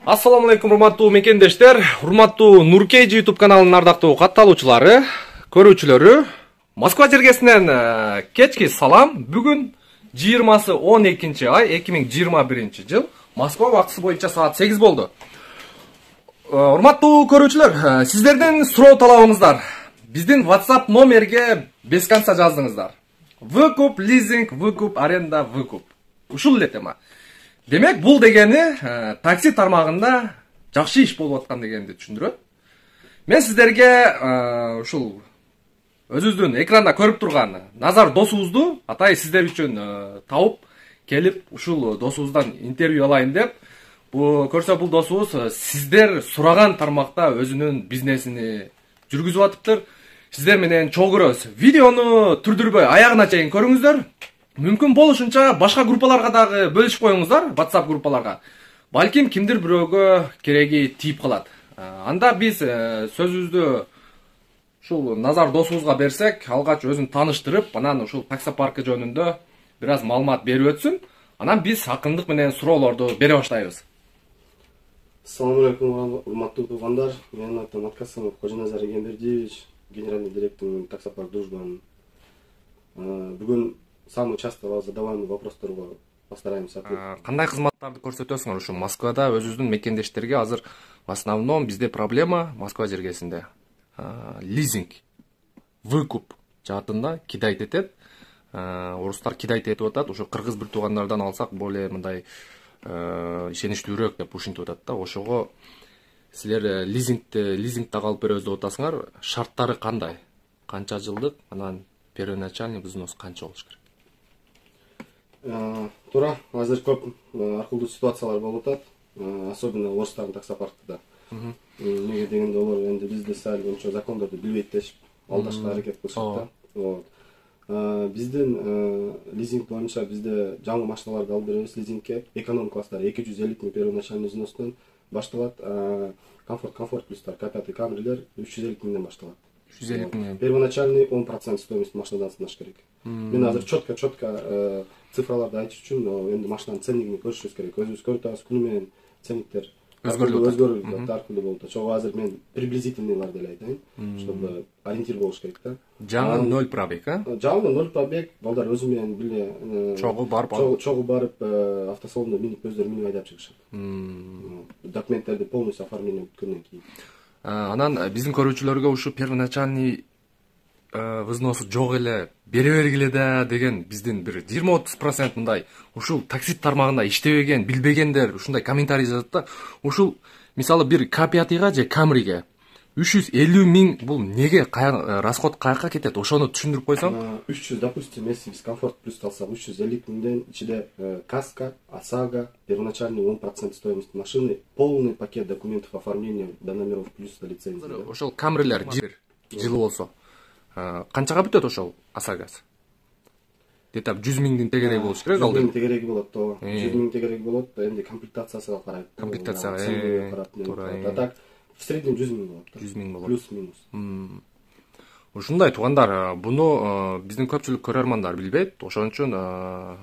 Assalamu алейкум, урматтуу мекендештер, урматтуу Нуркейджи YouTube каналынын ардактуу катталуучулары, көрүүчүлөрү. Москва жергесинен кечки салам. Бүгүн 20-12 ай 2021 жыл. Москва убактысы боюнча саат 8 болду. Урматтуу көрүүчүлөр, сиздердин суроо талабыңыздар биздин WhatsApp номерге бесканча жаздыңыздар. Выкуп, лизинг, выкуп, аренда, выкуп. Ушул эле тема. Демек, бул дегени такси тармагында жакшы иш болуп аткан дегенди түшүндүрөт. Мен сиздерге ушул өзүбүздүн экранда көрүп турган Назар досубузду атай сиздер үчүн тауып келип ушул досубуздан интервью алайын деп. Көрсө бул досубуз сиздер сураган тармакта өзүнүн бизнесини жүргүзүп атыптыр. Сиздер менен чогуу көрөбүз. Видеону түрдүрбөй аягына чейин көрүңүздөр. Мүмкүн болушунча башка группаларга дагы бөлүшүп коюңуздар, WhatsApp группаларга. Балким кимдир бирөөгө кереги тийип калат. Анда биз сөзүбүздү ушул Назар досубузга берсек, алгач өзүн тааныштырып, анан ушул таксопаркы жөнүндө бир аз маалымат берип өтсүн. Анан биз акындык менен суроолорду бере баштайбыз. Ассаламу алейкум, урматтуу туугандар. Менин атым Аткасымов Кожоназар Эгембердиевич, генеральный директор таксопарк Дружбан. Бүгүн самый часто вас задаваемый вопростарга постараемся ответить. Кандай кызматтарды көрсөтөсүңөр ушул Москвада өзүбүздүн мекендештерге? Азыр в основном бизде проблема Москва жергесинде. Лизинг, выкуп жаатында кидайт этет. Орустар кидайт этип атат. Ошо кыргыз бир туугандардан алсак более мындай ишеничтүүрөөк деп ушинтип атат да. Ошого силер лизингде калып беребиз деп атасыңар. Шарттары кандай? Канча жылдык? Анан первоначальный взнос канча болуш керек? Туура, азыр көп аркылдуу ситуациялар болуп атат, особенно орустардын таксопаркында. Эмнеге дегенде олар энди бизде сал ошо закондорду билбейт дешип, алдашка аракет кылышат да. Биздин лизинг боюнча бизде жаңы машиналарды алып беребиз лизингке. Эконом класстар 250 000 первоначальный взностон башталат. Комфорт плюстар, К5 Камрилер 350 000ден башталат. 350 000. Первоначальный 10% стоимости машинадан сынаш керек. Мен азыр четко цифраларды айтыш үчүн энди машинанын ценнигин көрүшүбүз керек. Өзүбүз көрүп атабыз, күнү менен ценниктер өзгөрүп ар күнү болуп атат. Ошого азыр мен приблизительныйларды эле айтайын, чтобы ориентир болуш керек да. Жаңы 0 пробег, Жаңы 0 пробег, балдар өзү менен биле чогуу барып автосалондо минип өздөрү минип айдап чыгышат. Документтерди полностью оформление бүткөндөн кийин. Анан биздин көрүүчүлөргө ушу первоначальный взносу жок эле бере бергиле да деген биздин бир 20-30% мындай ушул такси тармагында иштебеген, билбегендер ушундай комментарий жазат да. Ушул мисалы бир К5 же Камриге 350 000 бул неге расход каяка кетет? Ошону түшүндүрүп койсоң. 300, допустим, если биз комфорт плюс алсак 350 000ден ичинде каска, ОСАГО, первоначальный 10% стоимости машины, полный пакет документов оформления до номеров плюс лицензии. Ошол Камрилер жылы болсо канчага бүтөт ошол ОСАГОсы? Где-то 100 000дин тегереги болуш керек алды. 100 000 тегереги болот, 100 000 тегереги болот, энди комплектациясына карайт. Комплектацияга карап, так в среднем 100 000 болот. 100 000 болот. Плюс-минус. Ушундай туугандар, буну биздин көпчүлүк көрөрмандар билбейт. Ошон үчүн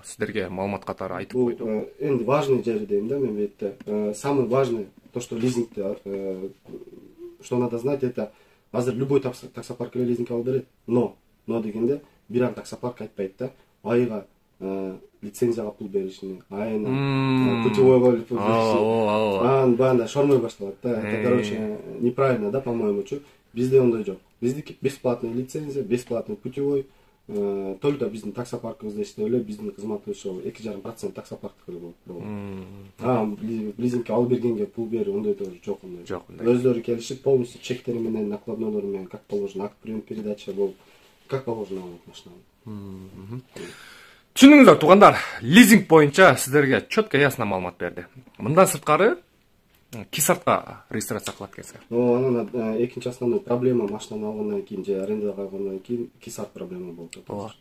сиздерге маалымат катары айтып койдум. Энди важный жери дейм да мен бетте. Самый важный то, что лизингде что надо знать, это азыр любой таксопарк эле лизинг алып берет. Но дегенде бир ар таксопарк айтпайт да. Айга лицензияга пул беришини, айына путевойго пул беришини. Анан баанда шормой башталат да. Это, короче, неправильно, да, по-моему. Bizde onda yok. Bizdeki бесплатный лицензия, бесплатный путевой. Только биздин таксопаркыбызда иштеп эле биздин кызматы ошо 2,5% таксопарктыкы болот. Лизингке алып бергенге пул берип ондай тоже жок. Өздөрү келишип полностью чектери менен, накладнолору менен, как положено, акт прием передача болуп, как положено алат машинаны. Түшүндүңүздөр туугандар, лизинг боюнча сиздерге четко ясно маалымат берди. Мындан сырткары кисартка регистрация кылат экенсиңер. Анан экинчи основной проблема машинаны алгандан кийин же арендага алгандан кийин кисарт проблема болуп атат.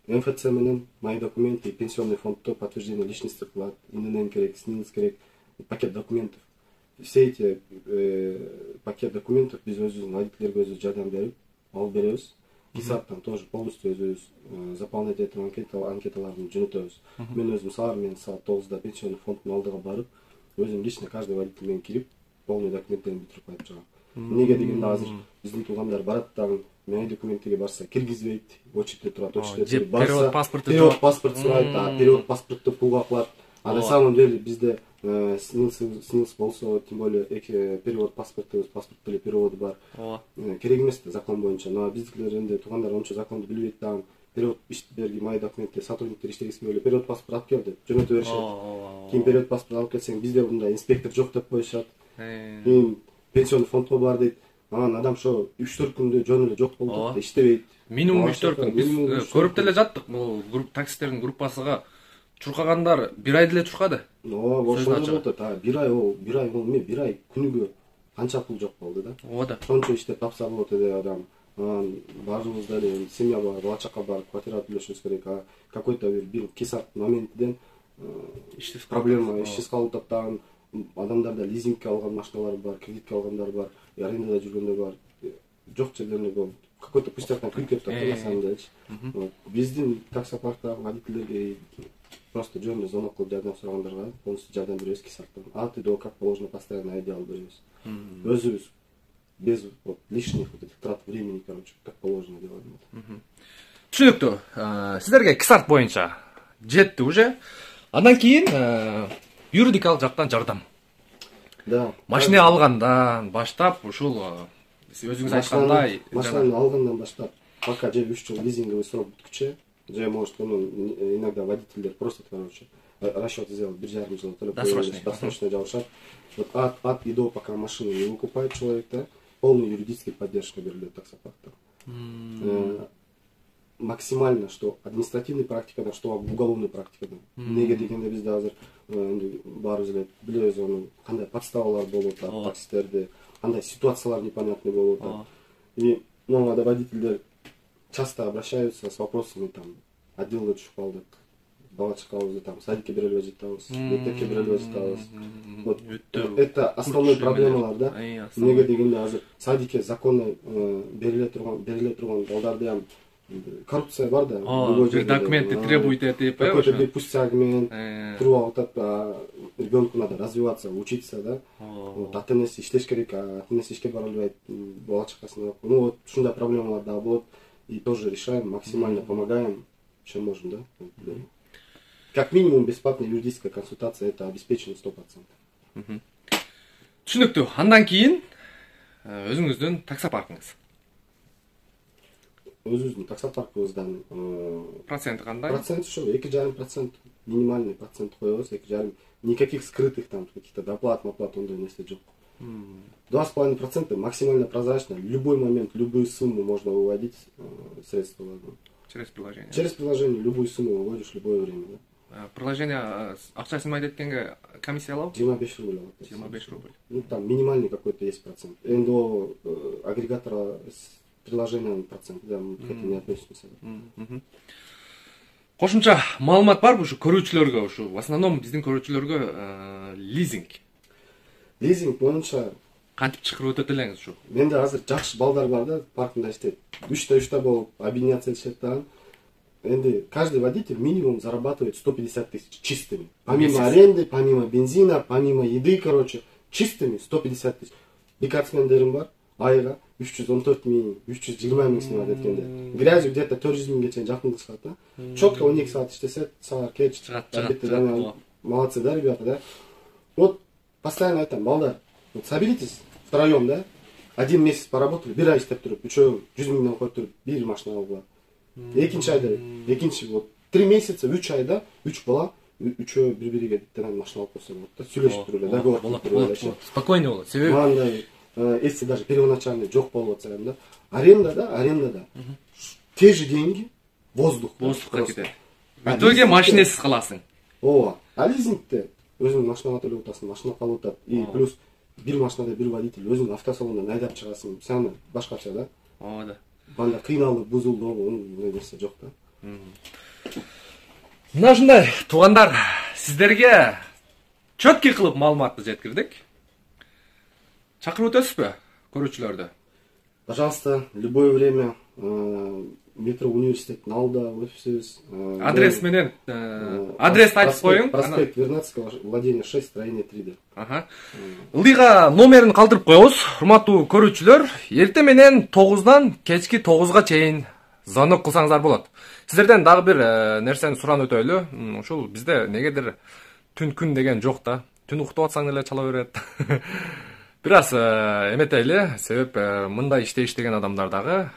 МФЦ менен мои документы, пенсионный фондто подтверждение личности кылат, ИНН керек, СНИЛС керек, пакет документов. Все эти пакет документов биз өзүбүздүн водительдерге өзүбүз жардам берип алып беребиз. кисарттан тоже полностью өзүбүз заполнять этип анкеталарды жөнөтөбүз. Мен өзүм мен саат 9-да пенсионный фонддун алдыга барып, өзүм лично каждый водитель менен кирип, полный документтерин бүтүрүп кайтып чыгам. Неге дегенде азыр биздин туугандар барат дагы мени документтерге барса киргизбейт, очередте турат, очередте барса перевод паспорт сурайт, перевод паспортто пулга кылат. А на самом деле бизде снилс болсо, тем более перевод паспорт деле переводу бар. Керек эмес да закон боюнча. Но биздикилер энди туугандар ончо законду билбейт дагы. Перевод берги, мои документтер, сотрудниктер иштегиси келип перевод паспорт алып кел деп жөнөтө беришет. Кийин перевод паспорт алып келсең, бизде мындай инспектор жок деп коюшат. Кийин пенсионный фондго бар дейт. Анан адам ошо 3-4 күндө жөн эле жок болуп атат, иштебейт. Минимум 3-4 күн. Биз көрүп деле жаттык. Бул групп таксистердин группасыга чуркагандар 1 ай деле чуркады. Ошондой болуп атат. 1 ай бул эме, 1 ай күнүгө канча пул жок болду да. Ооба. Сончо иштеп тапса болот эле адам. Баарыбызда эле семья бар, бала чака бар, квартира төлөшүбүз керек. Какой-то бир кесарт моментиден проблема, ишсиз калып атат. Адамдарда лизингке алган машиналар бар, кредитке алгандар бар, арендада жүргөндөр бар. Жок жерлерде какой-то пустяктан кирип кетип атат на самом деле. Биздин таксопарктагы водительдерге просто жөн эле звонок кылып жардам сурагандарга полностью жардам беребиз кесарттан. АТДО как положено постоянно айдей алып беребиз. Өзүбүз без лишних вот этих трат времени, короче, как положено делаем. Түшүнүктүү. Сиздерге кесарт боюнча жетти уже. Андан кийин юридикалык жактан жардам. Да. Машина алгандан баштап ушул өзүңүз айткандай, машинаны алгандан баштап, пока же 3 жыл лизинговый срок бүткүчө, же может иногда водительдер просто, короче, расчет сделать 1,5 жыл төлөп досрочно жабышат. Вот от и до, пока машину не выкупает человек, да, полная юридическая поддержка берилет таксопаркта. Максимально, что административный практикада, что уголовный практикада. Неге дегенде бизде азыр баарыбыз эле билебиз аны кандай подставалар болуп атат, таксистерде, кандай ситуациялар непонятный болуп атат. И многода водительдер часто обращаются с вопросами там отделда түшүп калдык, бала чакабызды там садикке бере албай жатабыз, мектепке бере албай жатабыз. Вот это основной проблемалар, да. Неге дегенде азыр садикке законно бериле турган балдарды коррупция бар да. Документы требуют этип, какой-то бир пустягымен туруп алып атат, ребенку надо развиваться, учиться, да. Вот ата-энеси иштеш керек, ата-энеси ишке бара албайт, бала чакасына. Ну вот ушундай проблемалар да болот. И тоже решаем, максимально помогаем, чем можем, да. Как минимум бесплатная юридическая консультация, это обеспечено 100%. Түшүнүктүү. Андан кийин өзүңүздүн таксопаркыңыз. Өзүбүздүн таксопаркыбыздан Процент кандай? Процент ошо 2,5%, минимальный процент коебуз, 2,5%. Никаких скрытых там каких-то доплат, ондай нерсе жок. 2,5% максимально прозрачно, в любой момент, любую сумму можно выводить средства. Через приложение. Через приложение любую сумму выводишь в любое время. Да. Приложение акчасын айдеткенге комиссия алабы? 25 рубль. 25 рубль. Ну там минимальный какой-то есть процент. До агрегатора приложения процент, да, мы к этому не относимся. Кошумча маалымат барбы ушу көрүүчүлөргө, ушу в основном биздин көрүүчүлөргө лизинг. Лизинг боюнча кантип чакырып өтөт элеңиз ушу? Менде азыр жакшы балдар бар да, паркында иштейт. 3 болуп объединяться этишет да. Энди каждый водитель минимум зарабатывает 150 тысяч чистыми. Помимо аренды, помимо бензина, помимо еды, короче, чистыми 150 тысяч. Бекарсмендерим бар, айга 314 миң, 320 миң снимать эткенде. Грязью где-то 400 миңге чейин жакындашат да. Четко 12 саат иштесе, саат кеч чыгат. Молодцы, да, ребята, да. Вот постоянно айтам, балдар, вот соберитесь втроем, да. 1 месяц поработали, 1 ай иштеп туруп, 100 миңден коюп туруп, 1 машина алгыла. Экинчи айда, вот 3 месяца, 3 айда, 3 бала, 3 бири-бириге машина алып койсо болот да. Сүйлөшүп туруп, договор кылып туруп. Спокойно болот. Себеби андай, если даже первоначальный жок болуп атса да. Арендада. Те же деньги, воздухка кетет. В итоге машинасыз каласың. Ооба. А лизингте өзүң машинага төлөп атасың, машина калып атат. И плюс бир машинада бир водитель өзүң автосалондан айдап чыгасың. Саны башкача да. Ооба да. Банда кыйналып, бузулду, мындай нерсе жок да. Мына ушундай туугандар, сиздерге чөткү кылып маалыматты жеткирдик. Чакырып өтөсүзбү көрүүчүлөрдү? Пожалуйста, любое время метро университеттин алдыда офисибиз. Адрес менен адрести айтып коюң. Проспект Вернадского, владение 6, строение 3. Ылдыйга номерин калтырып коебуз. Урматтуу көрүүчүлөр, эртең менен 9-дан кечки 9-га чейин звонок кылсаңыздар болот. Сиздерден дагы бир нерсени суранып өтөлү. Ушул бизде негедир түн күн деген жок да. Түн уктап атсаң эле чала берет. Бир аз эметели, себеп мындай иште иштеген адамдар дагы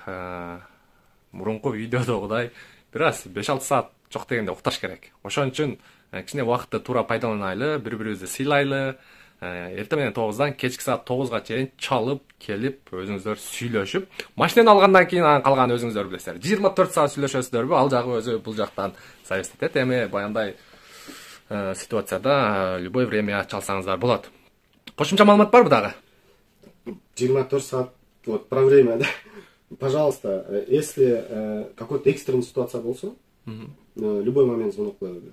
мурунку видеодогудай бир аз 5-6 саат жок дегенде укташ керек. Ошон үчүн кичине убакытты туура пайдаланайлы, бири-бирибизди сыйлайлы. Эртең менен 9-дан кечки саат 9-га чейин чалып, келип, өзүңүздөр сүйлөшүп, машинени алгандан кийин анан калган өзүңүздөр билесиздер. 24 саат сүйлөшөсүздөрбү, ал жагы өзү бул жактан зависит этет. Эми баяндай ситуацияда любой время чалсаңыздар болот. Кошумча маалымат барбы дагы? 24 саат, вот про время, да. Пожалуйста, если какой-то экстренная ситуация болсо, любой момент звонок кылабыз.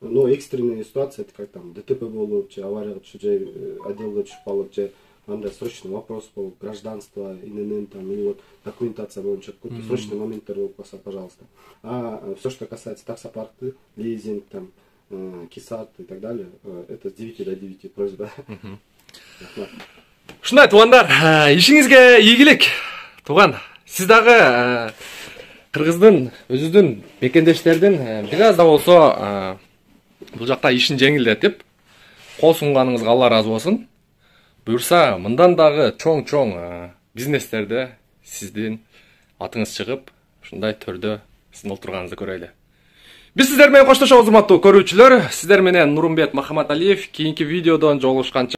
Но экстренная ситуация, это как там ДТП болуп, же аварияга түшүп, же отделге түшүп калып, же андай срочный вопрос болуп, гражданство, ИНН там, или вот документация боюнча какой-то срочный моменттер болуп калса, пожалуйста. А все, что касается таксопаркты, лизинг, там, кисат и так далее, это с 9 до 9 просьба. Ушундай туугандар, ишиңизге ийгилик. Тууган, сиз дагы кыргыздын, өзүбүздүн мекендештердин бир аз да болсо бул жакта ишин жеңилдетип, кол сунганыңызга Алла ыраазы болсун. Буюрса, мындан дагы чоң бизнестерде сиздин атыңыз чыгып, ушундай төрдө сиздин олтурганыңызды көрөйлү. Биз сиздер менен коштошобуз, урматтуу көрүүчүлөр. Сиздер менен Нурумбет Махаматалиев. Кийинки видеодон жолугушканча